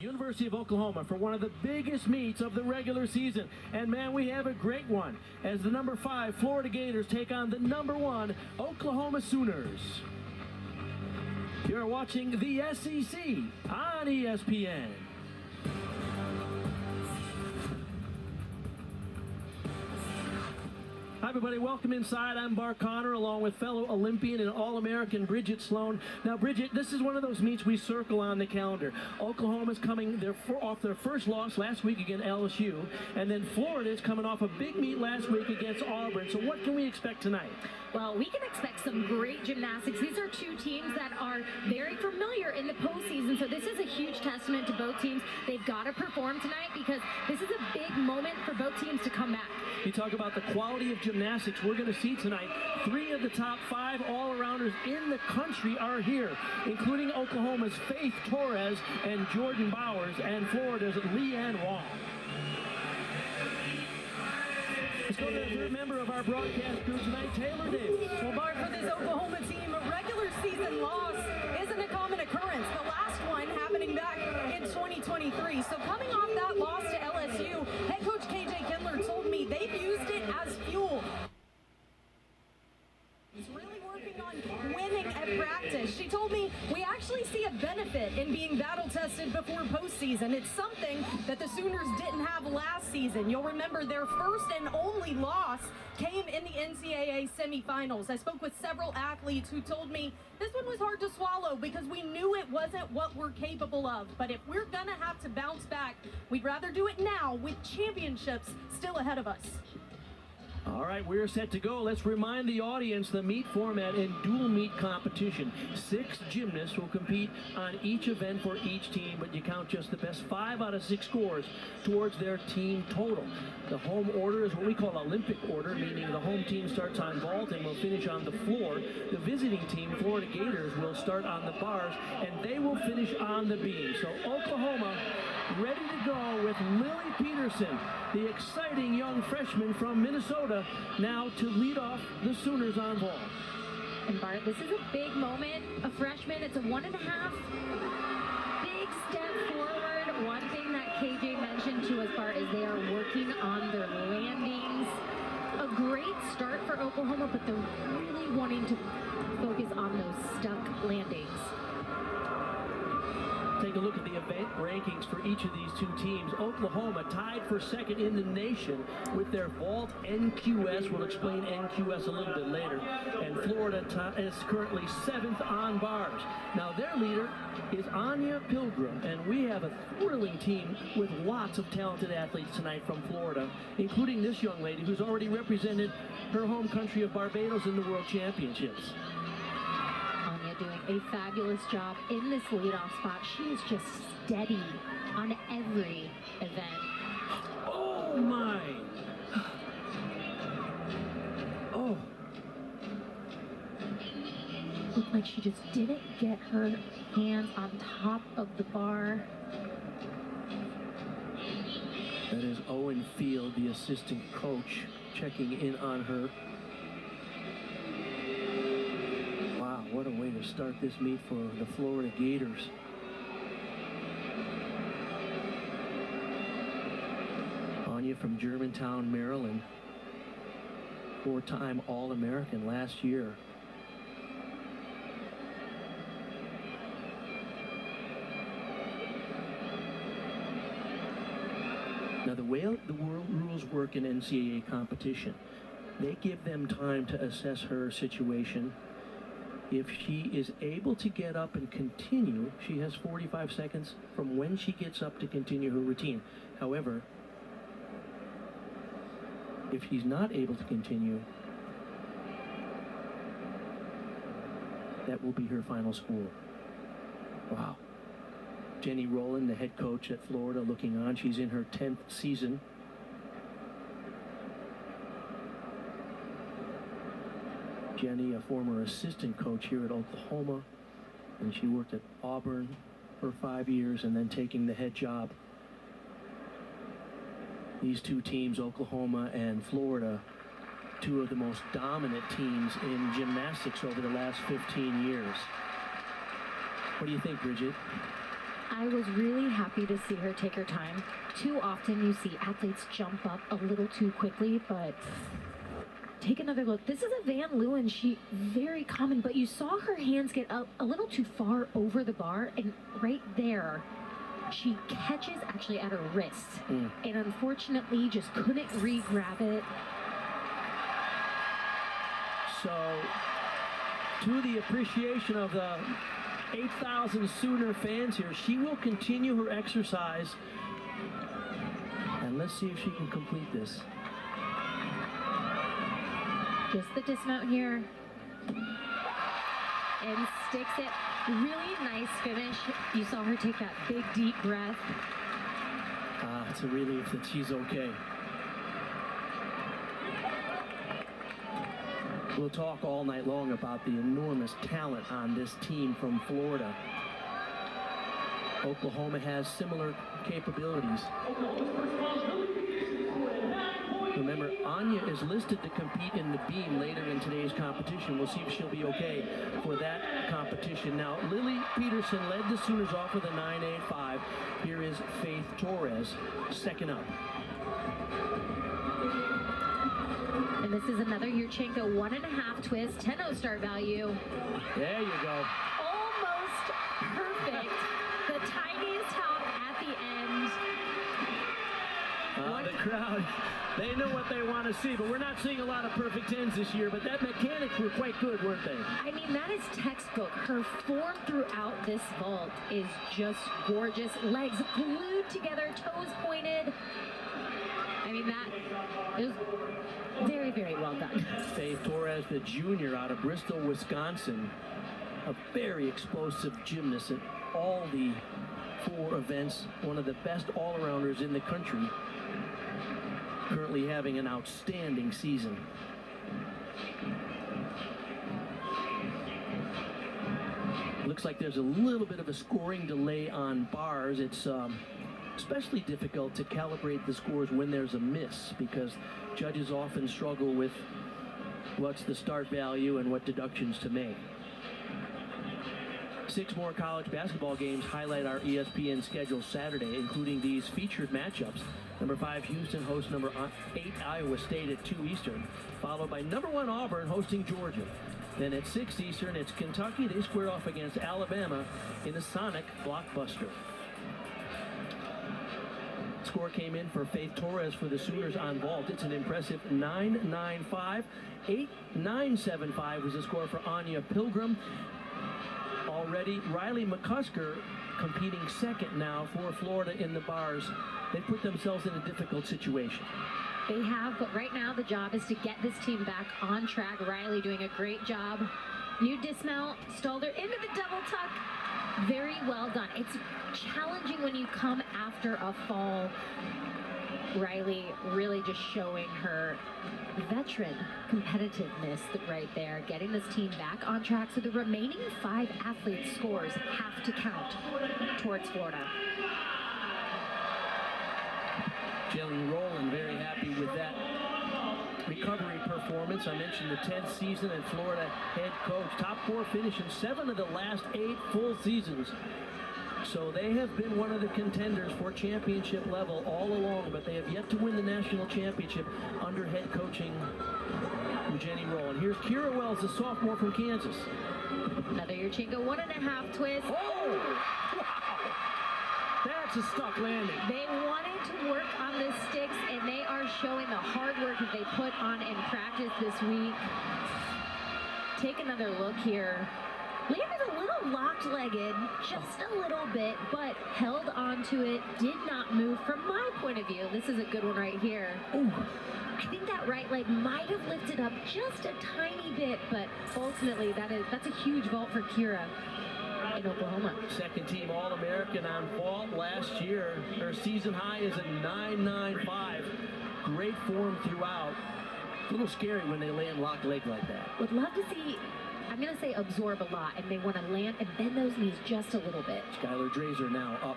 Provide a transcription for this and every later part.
University of Oklahoma for one of the biggest meets of the regular season. And man, we have a great one as the number 5 Florida Gators take on the number 1 Oklahoma Sooners. You're watching the SEC on ESPN. Hi everybody, welcome inside. I'm Bart Connor along with fellow Olympian and All-American Bridget Sloan. Now Bridget, this is one of those meets we circle on the calendar. Oklahoma's coming off their first loss last week against LSU, and then Florida's coming off a big meet last week against Auburn. So what can we expect tonight? Well, we can expect some great gymnastics. These are two teams that are very familiar in the postseason, so this is a huge testament to both teams. They've got to perform tonight because this is a big moment for both teams to come back. You talk about the quality of gymnastics we're going to see tonight. 3 of the top 5 all-arounders in the country are here, including Oklahoma's Faith Torres and Jordan Bowers, and Florida's Leanne Wong. Let's go to the third member of our broadcast crew tonight, Taylor Davis. Well, Bart, for this Oklahoma team, a regular season loss isn't a common occurrence. The last one happening back in 2023. So coming off that loss to LSU, head coach KJ Kindler told me they've used it as fuel. He's really working on winning at practice. She told me we actually see a benefit in being battle tested before postseason. It's something that the Sooners didn't have last season. You'll remember their first and only loss came in the NCAA semifinals. I spoke with several athletes who told me this one was hard to swallow because we knew it wasn't what we're capable of. But if we're gonna have to bounce back, we'd rather do it now with championships still ahead of us. All right, we're set to go. Let's remind the audience the meet format in dual meet competition. 6 gymnasts will compete on each event for each team, but you count just the best 5 out of 6 scores towards their team total. The home order is what we call Olympic order, meaning the home team starts on vault and will finish on the floor. The visiting team, Florida Gators, will start on the bars, and they will finish on the beam. So Oklahoma ready to go with Lily Peterson, the exciting young freshman from Minnesota, now to lead off the Sooners on vault. And Bart, this is a big moment. A freshman, it's a 1.5 big step forward. One thing that KJ mentioned to us, Bart, is they are working on their landings. A great start for Oklahoma, but they're really wanting to focus on those stuck landings. Take a look at the event rankings for each of these 2 teams. Oklahoma tied for second in the nation with their vault NQS. We'll explain NQS a little bit later. And Florida is currently 7th on bars. Now their leader is Anya Pilgrim, and we have a thrilling team with lots of talented athletes tonight from Florida, including this young lady who's already represented her home country of Barbados in the World Championships. Doing a fabulous job in this leadoff spot. She is just steady on every event. Oh my! Oh. Looked like she just didn't get her hands on top of the bar. That is Owen Field, the assistant coach, checking in on her. What a way to start this meet for the Florida Gators. Anya from Germantown, Maryland. 4-time All-American last year. Now the way the world rules work in NCAA competition, they give them time to assess her situation. If she is able to get up and continue, she has 45 seconds from when she gets up to continue her routine. However, if she's not able to continue, that will be her final score. Wow. Jenny Rowland, the head coach at Florida, looking on. She's in her 10th season. Jenny, a former assistant coach here at Oklahoma, and she worked at Auburn for 5 years and then taking the head job. These 2 teams, Oklahoma and Florida, 2 of the most dominant teams in gymnastics over the last 15 years. What do you think, Bridget? I was really happy to see her take her time. Too often you see athletes jump up a little too quickly, but take another look. This is a Van Leeuwen. She very common, but you saw her hands get a little too far over the bar, and right there, she catches actually at her wrist, and unfortunately just couldn't re-grab it. So, to the appreciation of the 8,000 Sooner fans here, she will continue her exercise. And let's see if she can complete this. Just the dismount here. And sticks it. Really nice finish. You saw her take that big, deep breath. It's a relief that she's okay. We'll talk all night long about the enormous talent on this team from Florida. Oklahoma has similar capabilities. Remember, Anya is listed to compete in the beam later in today's competition. We'll see if she'll be okay for that competition. Now, Lily Peterson led the Sooners off with a 9.85. Here is Faith Torres, second up. And this is another Yurchenko 1.5 twist, 10.0 start value. There you go. Almost perfect. The tiniest hop at the end. The crowd, they know what they want to see, but we're not seeing a lot of perfect 10s this year, but that mechanics were quite good, weren't they? I mean, that is textbook. Her form throughout this vault is just gorgeous. Legs glued together, toes pointed. I mean, that is very, very well done. Faith Torres, the junior out of Bristol, Wisconsin, a very explosive gymnast at all the 4 events, one of the best all-arounders in the country, currently having an outstanding season. Looks like there's a little bit of a scoring delay on bars. It's especially difficult to calibrate the scores when there's a miss, because judges often struggle with what's the start value and what deductions to make. 6 more college basketball games highlight our ESPN schedule Saturday, including these featured matchups. Number 5 Houston hosts number 8 Iowa State at 2 Eastern, followed by number 1 Auburn hosting Georgia. Then at 6 Eastern, it's Kentucky. They square off against Alabama in the Sonic blockbuster. Score came in for Faith Torres for the Sooners on vault. It's an impressive 9.95. 8.975 was the score for Anya Pilgrim. Already, Riley McCusker competing second now for Florida in the bars. They put themselves in a difficult situation. They have, but right now the job is to get this team back on track. Riley doing a great job. New dismount, stalled her into the double tuck. Very well done. It's challenging when you come after a fall. Riley really just showing her veteran competitiveness right there, getting this team back on track. So the remaining 5 athletes' scores have to count towards Florida. Jelly Rowland very happy with that recovery performance. I mentioned the 10th season and Florida head coach. Top 4 finish in 7 of the last 8 full seasons. So they have been one of the contenders for championship level all along, but they have yet to win the national championship under head coaching Jenny Rowland. Here's Kira Wells, a sophomore from Kansas. Another Yurchenko 1.5 twist. Oh! Wow! That's a stuck landing. They wanted to work on the sticks, and they are showing the hard work that they put on in practice this week. Take another look here. Landed a little locked-legged, just a little bit, but held onto it, did not move. From my point of view, this is a good one right here. Ooh, I think that right leg might have lifted up just a tiny bit, but ultimately that's a huge vault for Kira in Oklahoma. Second team All-American on vault last year. Her season high is a 9.95. Great form throughout. A little scary when they land locked leg like that. Would love to see, I'm going to say absorb a lot, and they want to land and bend those knees just a little bit. Skylar Drazer now up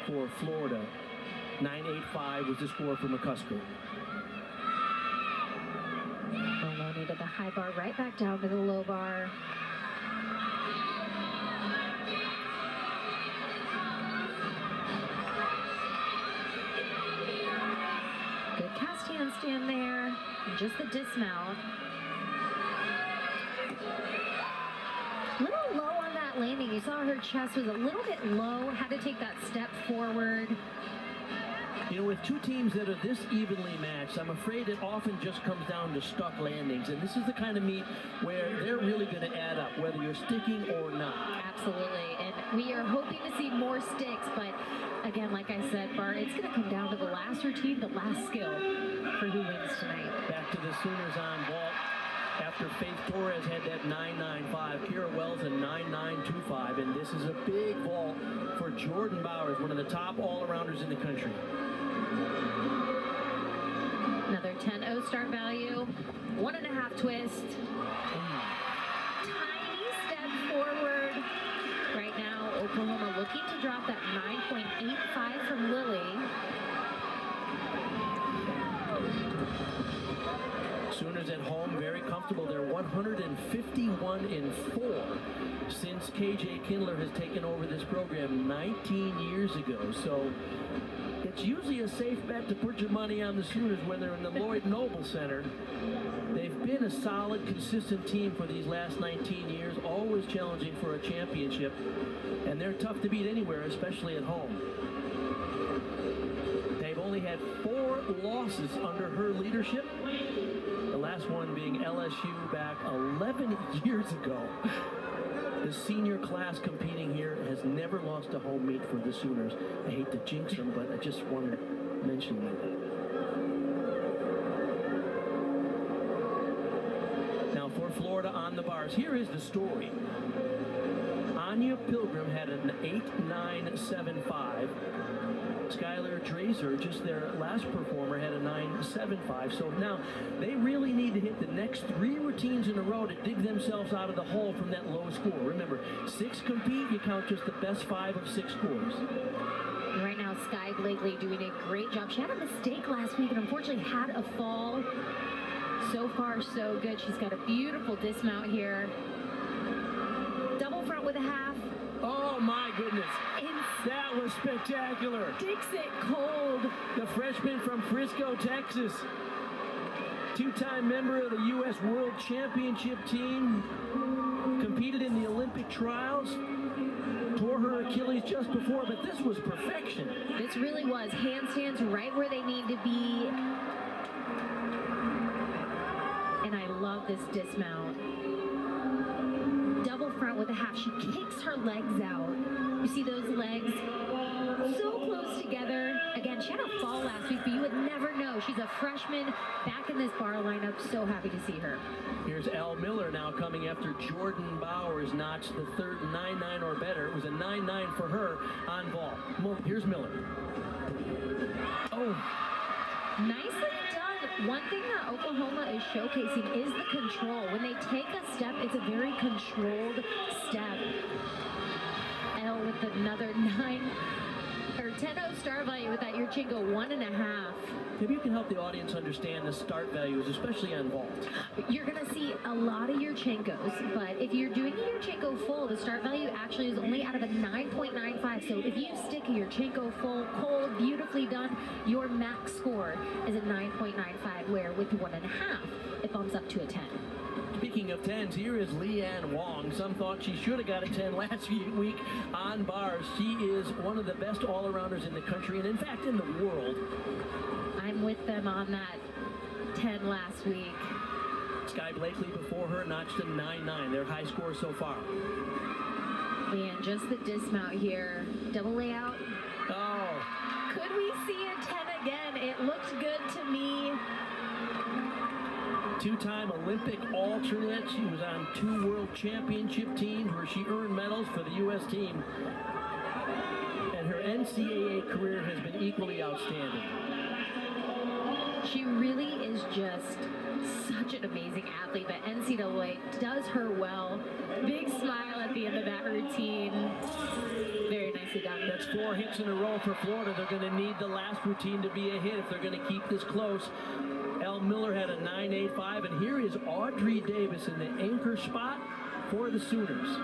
for Florida. 9.85 was the score for McCusker. Maloney to the high bar, right back down to the low bar. just the dismount. A little low on that landing. You saw her chest was a little bit low, had to take that step forward. You know, with two teams that are this evenly matched, I'm afraid it often just comes down to stuck landings. And this is the kind of meet where they're really going to add up, whether you're sticking or not. Absolutely. And we are hoping to see more sticks. But again, like I said, Bart, it's going to come down to the last routine, the last skill for who wins tonight. Back to the Sooners on vault. After Faith Torres had that 9.95, Kira Wells a 9.925. And this is a big vault for Jordan Bowers, one of the top all-arounders in the country. Another 10-0 start value, 1.5 twist. Tiny step forward. Right now, Oklahoma looking to drop that 9.85 from Lily. Sooners at home, very comfortable. They're 151-4 since KJ Kindler has taken over this program 19 years ago. So it's usually a safe bet to put your money on the Sooners when they're in the Lloyd Noble Center. They've been a solid, consistent team for these last 19 years, always challenging for a championship. And they're tough to beat anywhere, especially at home. They've only had 4 losses under her leadership. The last one being LSU back 11 years ago. The senior class competing here has never lost a home meet for the Sooners. I hate to jinx them, but I just wanted to mention that. Now for Florida on the bars, here is the story. Anya Pilgrim had an 8.975. Skylar Drazer, just their last performer, had a 9.75. So now they really need to hit the next 3 routines in a row to dig themselves out of the hole from that low score. Remember, 6 compete, you count just the best 5 of 6 scores. And right now, Sky Blakely doing a great job. She had a mistake last week and unfortunately had a fall. So far, so good. She's got a beautiful dismount here. Double front with a half. Oh my goodness. That was spectacular. Digs it cold. The freshman from Frisco, Texas. 2-time member of the U.S. World Championship team. Competed in the Olympic trials. Tore her Achilles just before, but this was perfection. This really was. Handstands right where they need to be. And I love this dismount. Double front with a half. She kicks her legs out. You see those legs so close together. Again, she had a fall last week, but you would never know. She's a freshman back in this bar lineup. So happy to see her. Here's Elle Miller now coming after Jordan Bowers notched the third 9.9 or better. It was a 9.9 for her on vault. Here's Miller. Oh. Nicely done. One thing that Oklahoma is showcasing is the control. When they take a step, it's a very controlled step. Elle with another 10-0 star value with that Yurchenko 1.5. Maybe you can help the audience understand the start values, especially on vault. You're going to see a lot of Yurchenkos, but if you're doing a Yurchenko full, the start value actually is only out of a 9.95. So if you stick a Yurchenko full, cold, beautifully done, your max score is a 9.95, where with 1.5, it bumps up to a 10. Speaking of 10s, here is Leanne Wong. Some thought she should have got a 10 last week on bars. She is one of the best all-arounders in the country, and in fact in the world. I'm with them on that 10 last week. Sky Blakely before her notched a 9.9, their high score so far. Man, just the dismount here. Double layout. Oh. Could we see a 10 again? It looked good to me. 2-time Olympic alternate. She was on 2 world championship teams where she earned medals for the U.S. team. And her NCAA career has been equally outstanding. She really is just such an amazing athlete, but NCAA does her well. Big smile at the end of that routine. Very nicely done. That's 4 hits in a row for Florida. They're going to need the last routine to be a hit if they're going to keep this close. Elle Miller had a 9.85, and here is Audrey Davis in the anchor spot for the Sooners.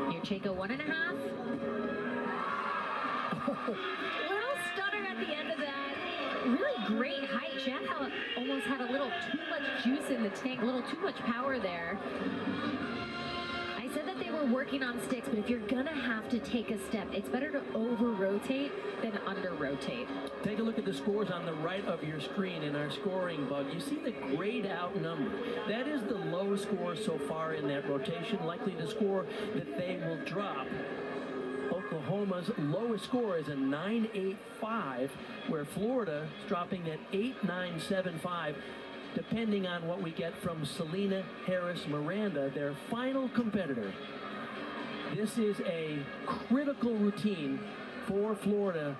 Yurchenko 1.5. Little stutter at the end of that. really great height. She almost had a little too much juice in the tank, a little too much power there. I said that they were working on sticks, but if you're gonna have to take a step, it's better to over-rotate than under-rotate. Take a look at the scores on the right of your screen in our scoring bug. You see the grayed out number. That is the low score so far in that rotation, likely the score that they will drop. Oklahoma's lowest score is a 9.85, where Florida is dropping at 8.975, depending on what we get from Selena Harris Miranda, their final competitor. This is a critical routine for Florida.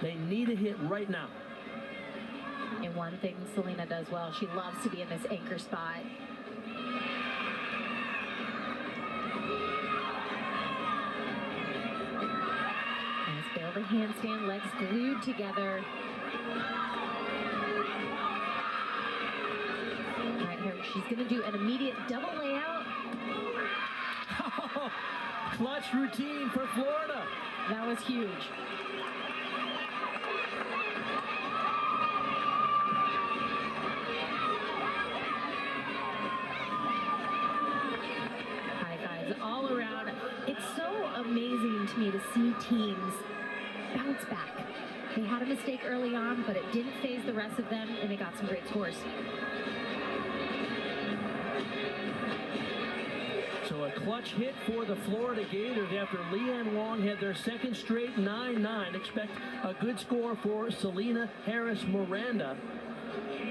They need a hit right now. And one thing Selena does well, she loves to be in this anchor spot. Build a handstand, legs glued together. All right, here she's going to do an immediate double layout. Clutch routine for Florida. That was huge. High fives all around. It's so amazing to me to see teams bounce back. They had a mistake early on, but it didn't phase the rest of them, and they got some great scores. So a clutch hit for the Florida Gators after Leanne Long had their second straight 9-9. Expect a good score for Selena Harris Miranda.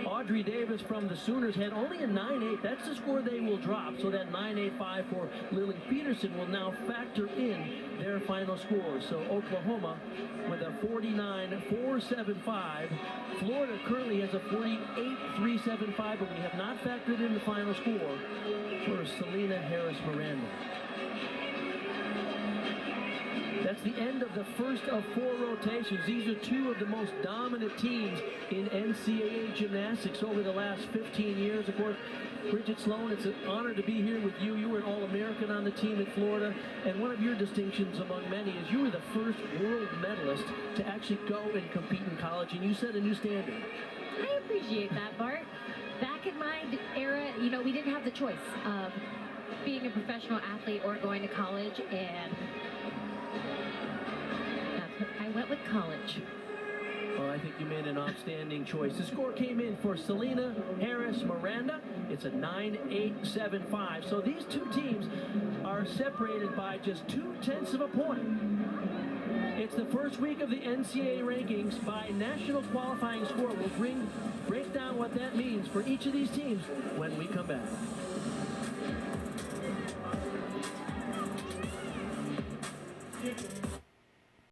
Audrey Davis from the Sooners had only a 9.8. That's the score they will drop. So that 9.85 for Lily Peterson will now factor in their final score. So Oklahoma with a 49.475. Florida currently has a 48.375, but we have not factored in the final score for Selena Harris Miranda. That's the end of the first of 4 rotations. These are 2 of the most dominant teams in NCAA gymnastics over the last 15 years. Of course, Bridget Sloan, it's an honor to be here with you. You were an All-American on the team at Florida, and one of your distinctions among many is you were the first world medalist to actually go and compete in college, and you set a new standard. I appreciate that, Bart. Back in my era, you know, we didn't have the choice of being a professional athlete or going to college, and I went with college. Well, I think you made an outstanding choice. The score came in for Selena Harris Miranda. It's a 9.875. So these 2 teams are separated by just 0.2 of a point. It's the first week of the NCAA rankings by national qualifying score. We'll break down what that means for each of these teams when we come back.